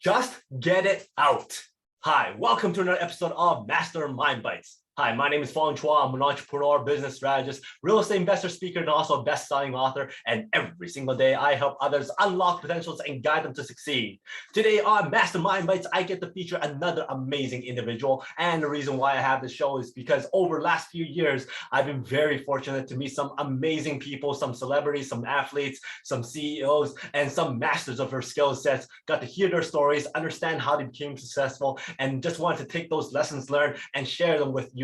Just get it out. Hi, welcome to another episode of Mastermind Bites. Hi, my name is Fong. I'm an entrepreneur, business strategist, real estate investor, speaker, and also a best-selling author. And every single day, I help others unlock potentials and guide them to succeed. Today on Mastermind Bites, I get to feature another amazing individual. And the reason why I have this show is because over the last few years, I've been very fortunate to meet some amazing people, some celebrities, some athletes, some CEOs, and some masters of their skill sets. Got to hear their stories, understand how they became successful, and just wanted to take those lessons learned and share them with you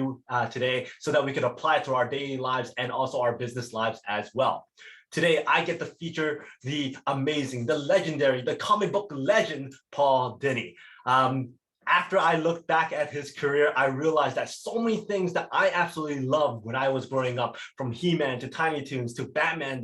today so that we could apply it to our daily lives and also our business lives as well. Today, I get to feature the amazing, the legendary, the comic book legend, Paul Dini. After I look back at his career, I realized that so many things that I absolutely loved when I was growing up, from He-Man to Tiny Toons to Batman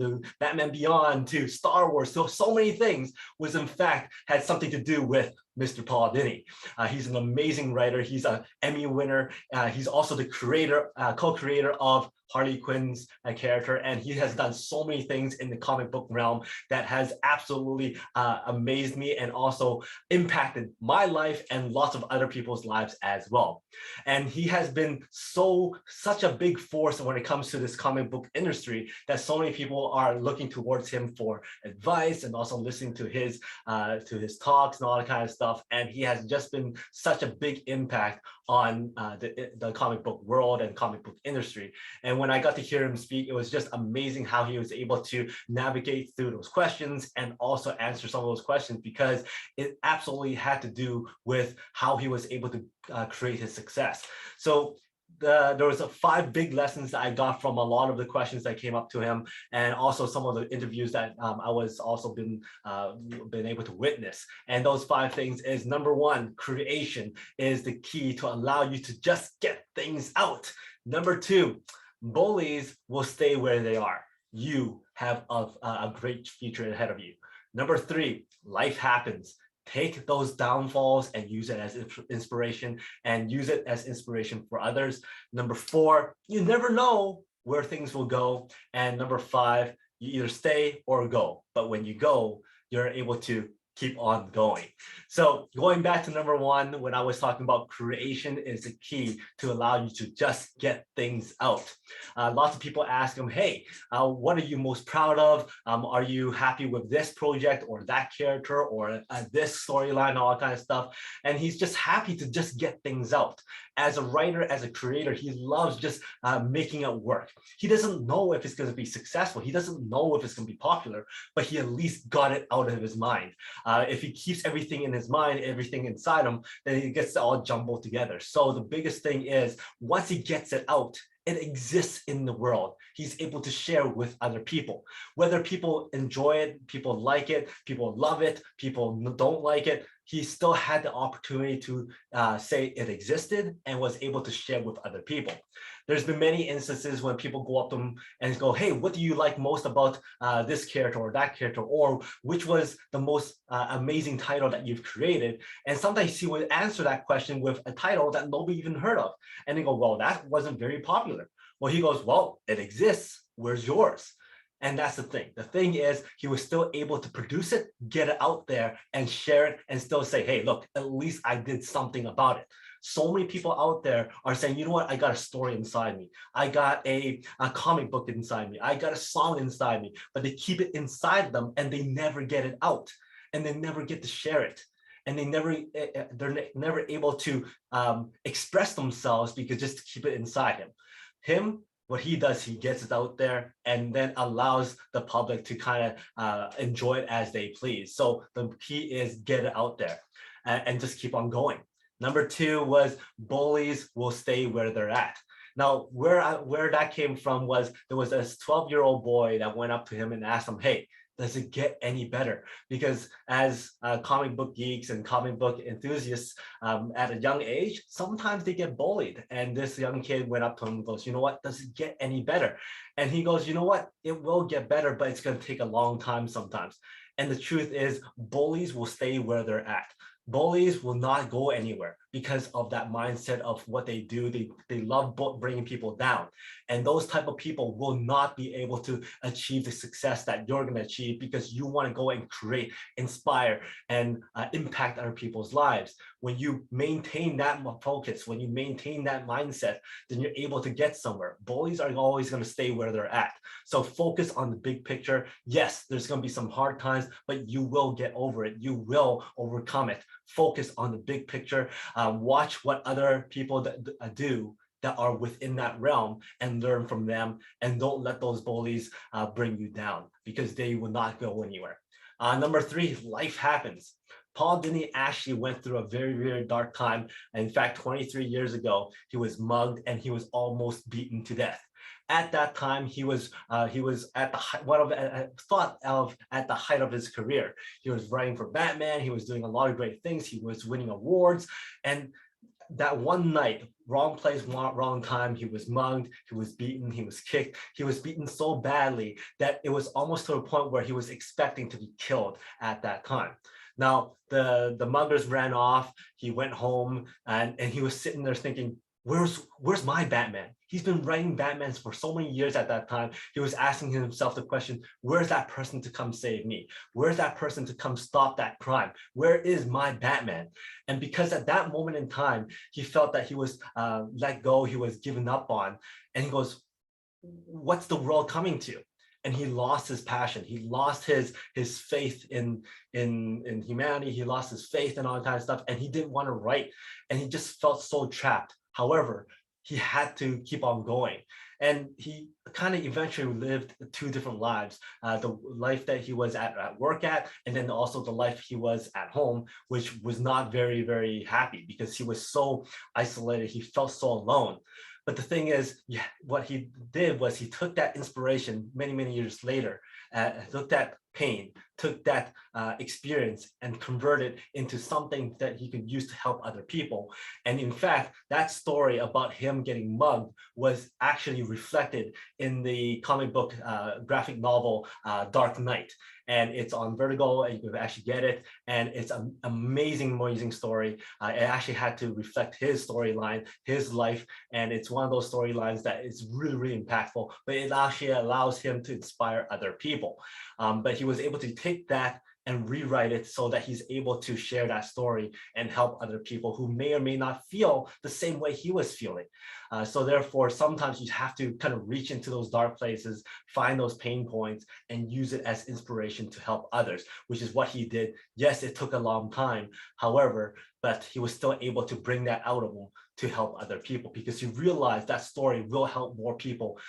Beyond to Star Wars, so many things was in fact had something to do with Mr. Paul Dini. He's an amazing writer. He's an Emmy winner. He's also the creator, co-creator of Harley Quinn's character, and he has done so many things in the comic book realm that has absolutely amazed me and also impacted my life and lots of other people's lives as well. And he has been such a big force when it comes to this comic book industry that so many people are looking towards him for advice and also listening to his talks and all that kind of stuff. And he has just been such a big impact on the comic book world and comic book industry. And when I got to hear him speak, it was just amazing how he was able to navigate through those questions and also answer some of those questions, because it absolutely had to do with how he was able to create his success. So there was 5 big lessons that I got from a lot of the questions that came up to him, and also some of the interviews that I was also been able to witness. And those 5 things is: number 1, creation is the key to allow you to just get things out. Number 2, bullies will stay where they are. You have a great future ahead of you. Number 3, life happens. Take those downfalls and use it as inspiration, and use it as inspiration for others. Number 4, you never know where things will go. And number 5, you either stay or go. But when you go, you're able to keep on going. So going back to number 1, when I was talking about creation is the key to allow you to just get things out. Lots of people ask him, hey, what are you most proud of? Are you happy with this project or that character or this storyline, all that kind of stuff? And he's just happy to just get things out. As a writer, as a creator, he loves just making it work. He doesn't know if it's going to be successful. He doesn't know if it's going to be popular, but he at least got it out of his mind. If he keeps everything in his mind, everything inside him, then it gets all jumbled together. So the biggest thing is, once he gets it out, it exists in the world. He's able to share with other people. Whether people enjoy it, people like it, people love it, people don't like it, he still had the opportunity to say it existed and was able to share with other people. There's been many instances when people go up to him and go, hey, what do you like most about this character or that character? Or which was the most amazing title that you've created? And sometimes he would answer that question with a title that nobody even heard of. And they go, well, that wasn't very popular. Well, he goes, well, it exists. Where's yours? And that's the thing. The thing is, he was still able to produce it, get it out there and share it, and still say, hey, look, at least I did something about it. So many people out there are saying, you know what, I got a story inside me. I got a comic book inside me. I got a song inside me, but they keep it inside them and they never get it out, and they never get to share it. And they're never able to express themselves because just to keep it inside him. What he does, he gets it out there and then allows the public to kind of enjoy it as they please. So the key is get it out there and just keep on going. Number 2 was bullies will stay where they're at. Now, where that came from was there was a 12-year-old boy that went up to him and asked him, hey, does it get any better? Because as comic book geeks and comic book enthusiasts at a young age, sometimes they get bullied. And this young kid went up to him and goes, you know what, does it get any better? And he goes, you know what, it will get better, but it's going to take a long time sometimes. And the truth is, bullies will stay where they're at. Bullies will not go anywhere because of that mindset of what they do. They love bringing people down. And those type of people will not be able to achieve the success that you're going to achieve because you want to go and create, inspire, and impact other people's lives. When you maintain that focus, when you maintain that mindset, then you're able to get somewhere. Bullies are always going to stay where they're at. So focus on the big picture. Yes, there's going to be some hard times, but you will get over it. You will overcome it. Focus on the big picture. Watch what other people do that are within that realm and learn from them, and don't let those bullies bring you down, because they will not go anywhere. Number 3, life happens. Paul Dini actually went through a very, very dark time. In fact, 23 years ago, he was mugged and he was almost beaten to death. At that time, he was at the at the height of his career. He was writing for Batman. He was doing a lot of great things. He was winning awards. And that one night, wrong place, wrong time, he was mugged, he was beaten, he was kicked. He was beaten so badly that it was almost to a point where he was expecting to be killed at that time. Now, the muggers ran off. He went home, and he was sitting there thinking, where's my Batman? He's been writing Batmans for so many years at that time. He was asking himself the question, where's that person to come save me? Where's that person to come stop that crime? Where is my Batman? And because at that moment in time, he felt that he was let go, he was given up on, and he goes, what's the world coming to? And he lost his passion. He lost his faith in humanity. He lost his faith and all that kind of stuff. And he didn't want to write. And he just felt so trapped. However, he had to keep on going. And he kind of eventually lived 2 different lives, the life that he was at work at, and then also the life he was at home, which was not very, very happy because he was so isolated. He felt so alone. But the thing is, yeah, what he did was he took that inspiration many, many years later, took that pain, took that experience and converted into something that he could use to help other people. And in fact, that story about him getting mugged was actually reflected in the comic book graphic novel Dark Knight. And it's on Vertigo, and you can actually get it. And it's an amazing, amazing story. It actually had to reflect his storyline, his life. And it's one of those storylines that is really, really impactful, but it actually allows him to inspire other people. But he was able to take that and rewrite it so that he's able to share that story and help other people who may or may not feel the same way he was feeling. So therefore, sometimes you have to kind of reach into those dark places, find those pain points, and use it as inspiration to help others, which is what he did. Yes, it took a long time. However, but he was still able to bring that out of him to help other people, because he realized that story will help more people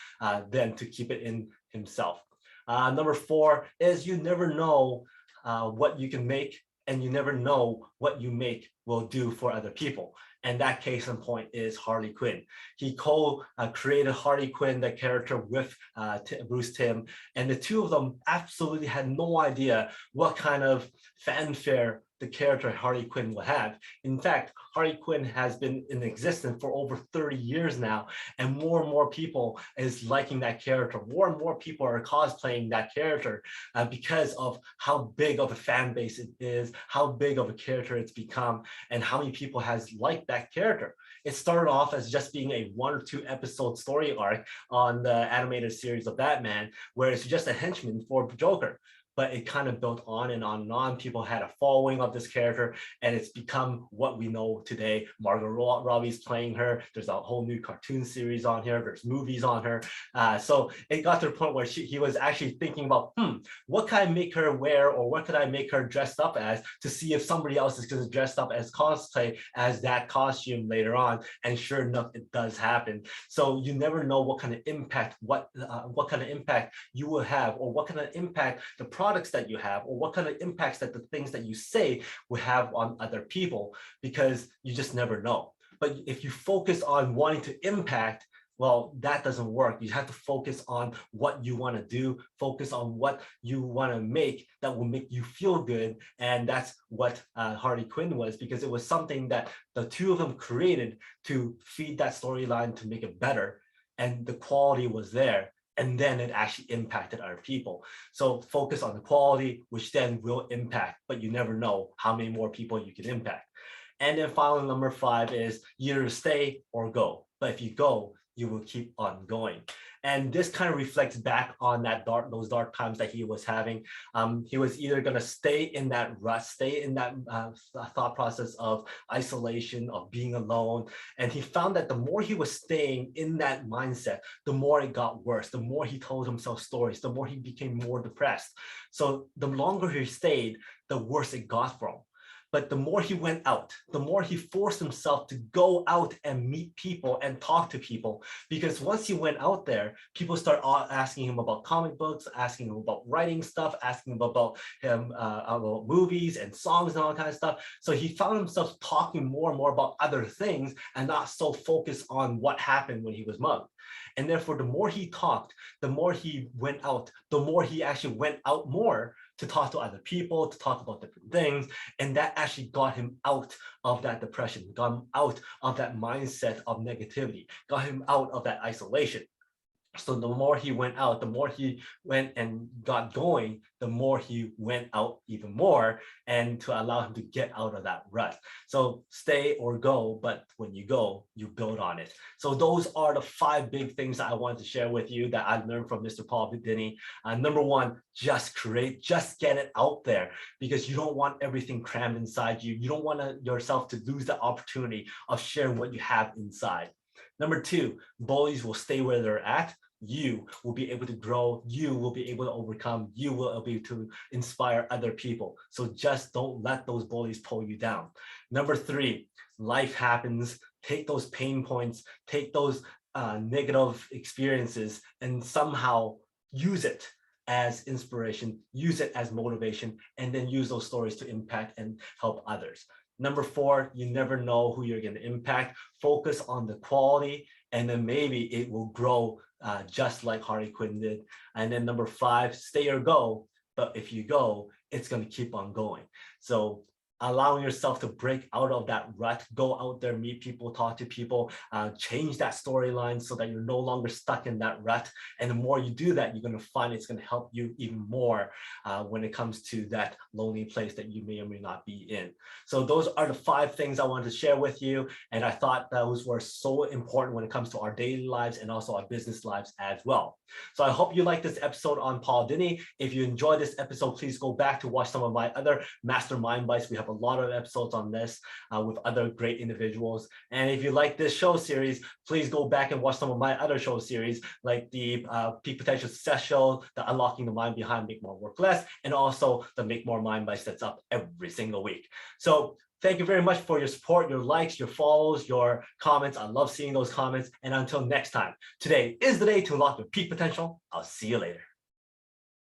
than to keep it in himself. Number 4 is you never know what you can make, and you never know what you make will do for other people. And that case in point is Harley Quinn. He co-created Harley Quinn, the character, with Bruce Timm, and the 2 of them absolutely had no idea what kind of fanfare the character Harley Quinn will have. In fact, Harley Quinn has been in existence for over 30 years now, and more people is liking that character. More and more people are cosplaying that character because of how big of a fan base it is, how big of a character it's become, and how many people has liked that character. It started off as just being a 1 or 2 episode story arc on the animated series of Batman, where it's just a henchman for Joker. But it kind of built on and on and on. People had a following of this character, and it's become what we know today. Margot Robbie's playing her. There's a whole new cartoon series on here. There's movies on her. So it got to the point where he was actually thinking about, what can I make her wear, or what could I make her dressed up as, to see if somebody else is going to dress up as cosplay as that costume later on. And sure enough, it does happen. So you never know what kind of impact, what kind of impact you will have, or what kind of impact the products that you have, or what kind of impacts that the things that you say will have on other people, because you just never know. But if you focus on wanting to impact, well, that doesn't work. You have to focus on what you want to do, focus on what you want to make that will make you feel good. And that's what Harley Quinn was, because it was something that the 2 of them created to feed that storyline to make it better. And the quality was there. and then it actually impacted other people. So focus on the quality, which then will impact, but you never know how many more people you can impact. And then finally, number 5 is either stay or go. But if you go, you will keep on going. And this kind of reflects back on those dark times that he was having. He was either going to stay in that rut, stay in that thought process of isolation, of being alone. And he found that the more he was staying in that mindset, the more it got worse. The more he told himself stories, the more he became more depressed. So the longer he stayed, the worse it got for him. But the more he went out, the more he forced himself to go out and meet people and talk to people. Because once he went out there, people start asking him about comic books, asking him about writing stuff, asking him about movies and songs and all that kind of stuff. So he found himself talking more and more about other things and not so focused on what happened when he was mugged. And therefore, the more he talked, the more he went out, the more he actually went out more to talk to other people, to talk about different things. And that actually got him out of that depression, got him out of that mindset of negativity, got him out of that isolation. So the more he went out, the more he went and got going, the more he went out even more, and to allow him to get out of that rut. So stay or go, but when you go, you build on it. So those are the 5 big things that I wanted to share with you that I learned from Mr. Paul Dini. Number 1, just get it out there, because you don't want everything crammed inside you. You don't want yourself to lose the opportunity of sharing what you have inside. Number 2, bullies will stay where they're at. You will be able to grow, you will be able to overcome, you will be able to inspire other people. So just don't let those bullies pull you down. Number 3, life happens. Take those pain points, take those negative experiences, and somehow use it as inspiration, use it as motivation, and then use those stories to impact and help others. Number 4, you never know who you're going to impact. Focus on the quality, and then maybe it will grow just like Harley Quinn did. And then number 5, stay or go. But if you go, it's going to keep on going. So allowing yourself to break out of that rut, go out there, meet people, talk to people, change that storyline so that you're no longer stuck in that rut. And the more you do that, you're going to find it's going to help you even more when it comes to that lonely place that you may or may not be in. So those are the 5 things I wanted to share with you. And I thought those were so important when it comes to our daily lives and also our business lives as well. So I hope you like this episode on Paul Dini. If you enjoyed this episode, please go back to watch some of my other Mastermind Bites. We have a lot of episodes on this with other great individuals. And if you like this show series, please go back and watch some of my other show series, like the Peak Potential Success Show, the Unlocking the Mind Behind Make More Work Less, and also the Make More Mind Bites that's up every single week. So thank you very much for your support, your likes, your follows, your comments. I love seeing those comments. And until next time, today is the day to unlock your peak potential. I'll see you later.